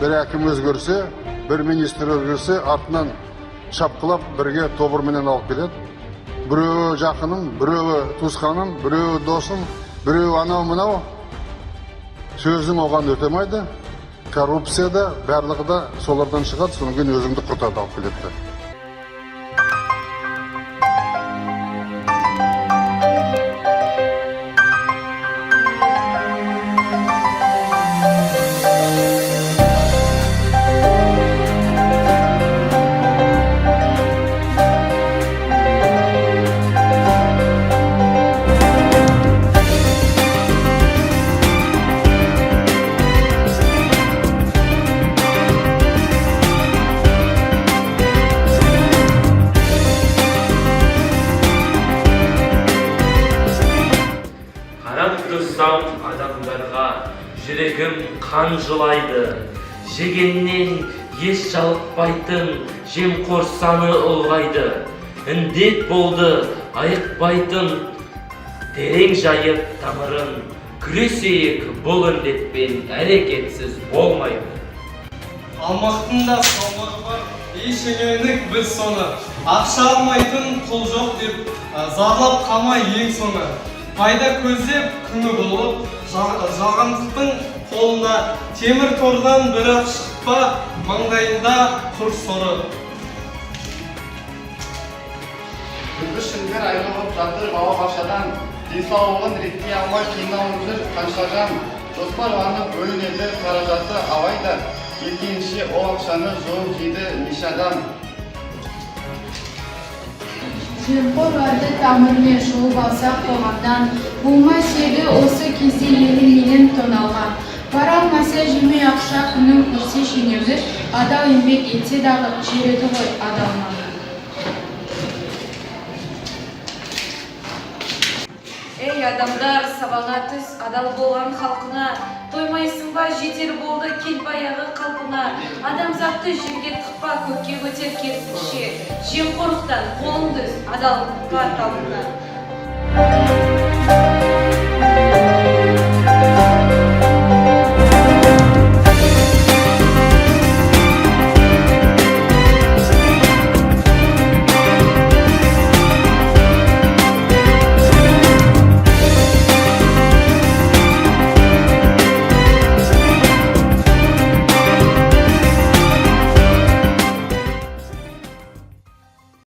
бір әкім өзгерсе, бір министр өзгерсе, артынан шапқылап бірге тобырменен алып келеді. Біреуі жақыным, біреуі туысқаным, біреуі досым, біреуі анау мынау. Сөзің оған өтемайды. Коррупцияда барлығы да солардан шығады, содан кейін өзіңді құртады алып келеді. Тұрсам адамдарға жүрегім қан жылайды. Жегеннен еш жалықпайтын жемқор саны ұлғайды. Індет болды айықпайтын, терең жайып тамырын. Күресейік бұл індетпен әрекетсіз болмайды. Алмақтың да салмағы бар, шенеунік біз соны. Ақша алмайтын құл жоқ деп зарлап қалмай ең соңы. Пайда көздеп күні болып, жалғандықтың қолында темір тордан бір-ақ шықпа, маңдайында құр соры. Күлбішіндер айналып жатыр бала бақшадан, денсаулығын ретке алмай қиналып жүр қанша жан. Жоспарланып бөлінеді қаражаты алайда, келгенше ол ақшаны жол жейді неше адам. Жемқорларды тамырмен шолып алсақ қоғамдан, болмас еді осы кезде елменен тоналған. Пара алмаса жемей ақша күнін көрсе шенеунік, адал еңбек етсе дағы жереді ғой адал маңы. Ей адамдар, сабаңа түс, адал болған халқына, тоймайсың ба жетер болды кел баяғы қалпына. Адамзатты жерге тықпа, көкке көтер керісінше, жемқорлықтан қолың түс, адалдыққа талпына.